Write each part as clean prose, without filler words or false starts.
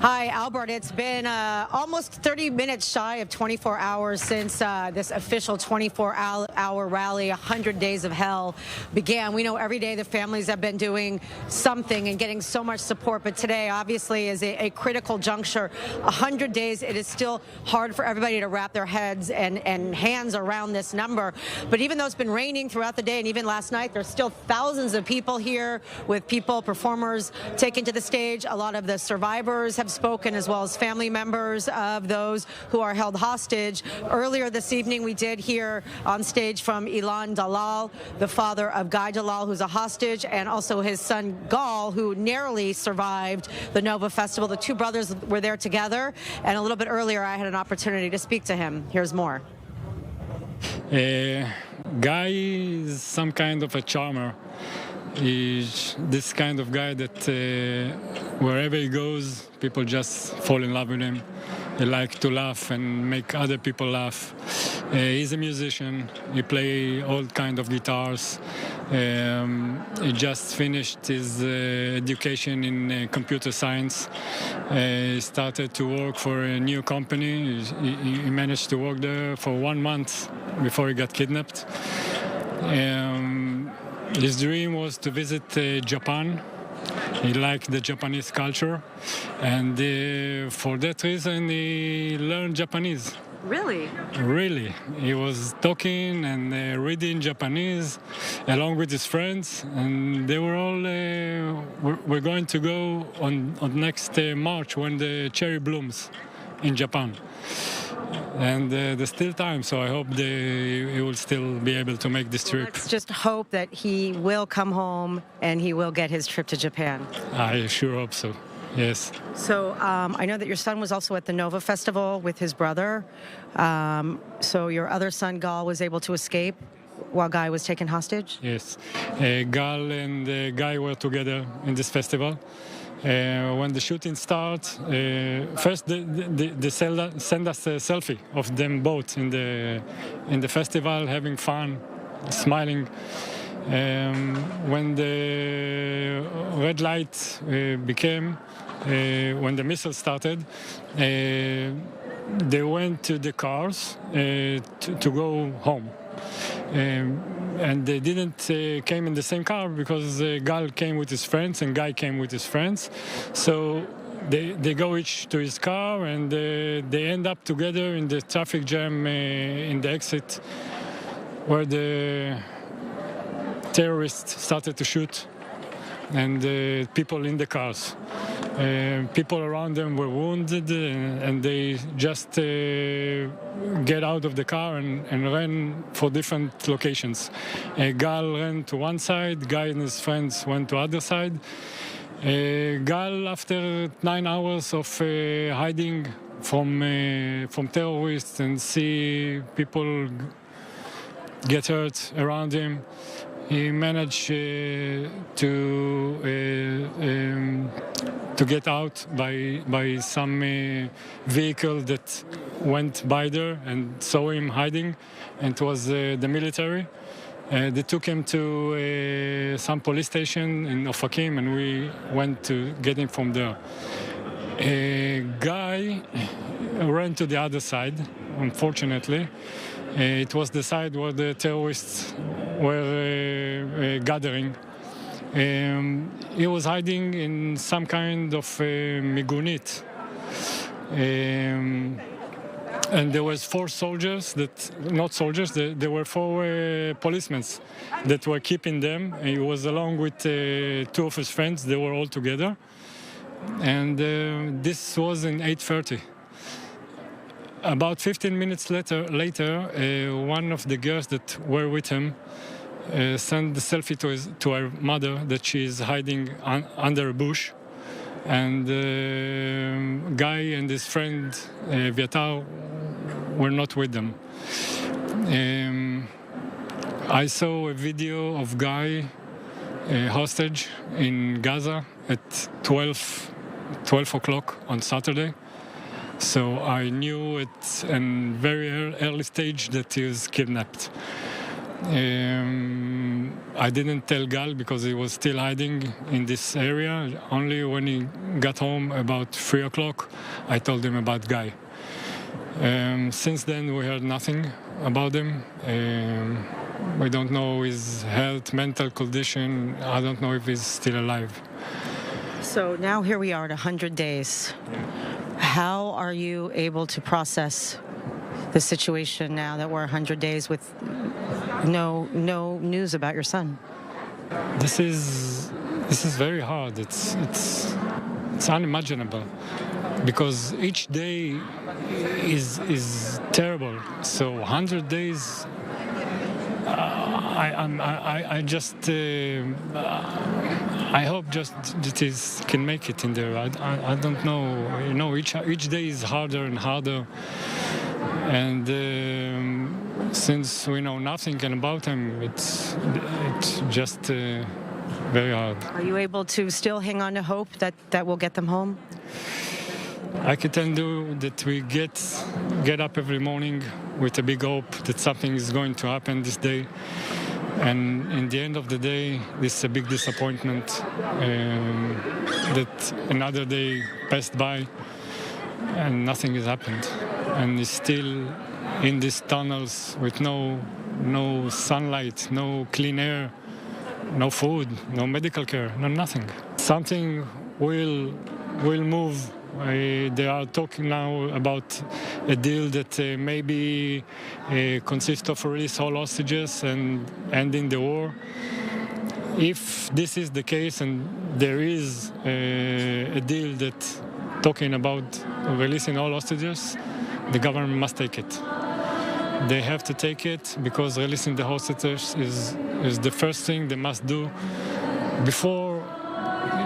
Hi, Albert. It's been almost 30 minutes shy of 24 hours since this official 24-hour rally, 100 Days of Hell, began. We know every day the families have been doing something and getting so much support, but today obviously is a critical juncture. 100 days, it is still hard for everybody to wrap their heads and hands around this number. But even though it's been raining throughout the day and even last night, there's still thousands of people here with performers taken to the stage. A lot of the survivors have spoken, as well as family members of those who are held hostage. Earlier this evening, we did hear on stage from Ilan Dalal, the father of Guy Dalal, who's a hostage, and also his son Gal, who narrowly survived the Nova Festival. The two brothers were there together, and a little bit earlier, I had an opportunity to speak to him. Here's more. Guy is some kind of a charmer. He's this kind of guy that wherever he goes, people just fall in love with him. He likes to laugh and make other people laugh. He's a musician. He plays all kinds of guitars. He just finished his education in computer science. He started to work for a new company. He managed to work there for 1 month before he got kidnapped. His dream was to visit Japan. He liked the Japanese culture, and for that reason he learned Japanese. Really? Really. He was talking and reading Japanese along with his friends, and they were all we're going to go on next March when the cherry blooms in Japan. And there's still time, so I hope he will still be able to make this trip. Let's just hope that he will come home and he will get his trip to Japan. I sure hope so, yes. So I know that your son was also at the Nova Festival with his brother. So your other son, Gal, was able to escape while Guy was taken hostage? Yes. Gal and Guy were together in this festival. When the shooting started, first they send us a selfie of them both in the festival, having fun, smiling. When the red light became, when the missile started, they went to the cars to go home. And they didn't came in the same car because Gal came with his friends and Guy came with his friends. So they go each to his car, and they end up together in the traffic jam in the exit where the terrorists started to shoot, and people in the cars. People around them were wounded, and they just get out of the car and ran for different locations. Gal ran to one side, Guy and his friends went to the other side. Gal, after 9 hours of hiding from terrorists and see people get hurt around him, he managed to get out by some vehicle that went by there and saw him hiding, and it was the military. They took him to some police station in Ofakim, and we went to get him from there. Guy ran to the other side, unfortunately. It was the side where the terrorists were gathering. He was hiding in some kind of migunit. And there was 4 soldiers there were 4 policemen that were keeping them. He was along with 2 of his friends. They were all together. And this was in 8:30. About 15 minutes later, one of the girls that were with him sent the selfie to her mother that she is hiding under a bush. And Guy and his friend Vyatar were not with them. I saw a video of Guy hostage in Gaza at 12 o'clock on Saturday. So I knew at a very early stage that he was kidnapped. I didn't tell Gal because he was still hiding in this area. Only when he got home about 3 o'clock, I told him about Guy. Since then, we heard nothing about him. We don't know his health, mental condition. I don't know if he's still alive. So now here we are at 100 days. How are you able to process the situation now that we're 100 days with no news about your son? This is very hard. It's unimaginable because each day is terrible. So 100 days. I hope just that he can make it in there. I don't know. You know, each day is harder and harder. And since we know nothing about him, it's just very hard. Are you able to still hang on to hope that we'll get them home? I can tell you that we get up every morning with a big hope that something is going to happen this day. And in the end of the day, this is a big disappointment that another day passed by and nothing has happened. And he's still in these tunnels with no sunlight, no clean air, no food, no medical care, no nothing. Something will move. They are talking now about a deal that maybe consists of release all hostages and ending the war. If this is the case and there is a deal that talking about releasing all hostages, the government must take it. They have to take it because releasing the hostages is the first thing they must do before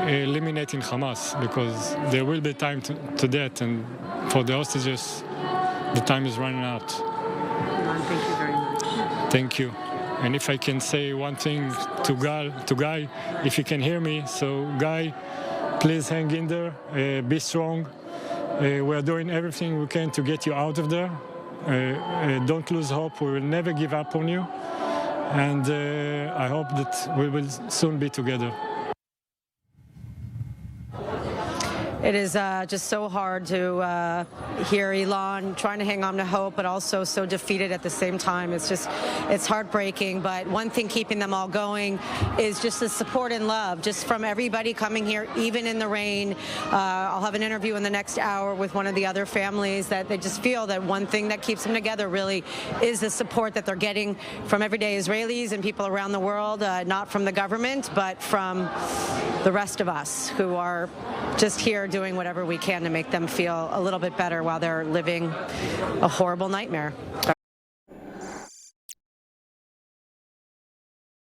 eliminating Hamas, because there will be time to that, and for the hostages, the time is running out. Thank you very much. Thank you. And if I can say one thing to Guy, if he can hear me, so Guy, please hang in there, be strong. We are doing everything we can to get you out of there. Don't lose hope. We will never give up on you. And I hope that we will soon be together. It is just so hard to hear Ilan trying to hang on to hope, but also so defeated at the same time. It's heartbreaking. But one thing keeping them all going is just the support and love, just from everybody coming here, even in the rain. I'll have an interview in the next hour with one of the other families that they just feel that one thing that keeps them together really is the support that they're getting from everyday Israelis and people around the world, not from the government, but from the rest of us who are just here doing whatever we can to make them feel a little bit better while they're living a horrible nightmare.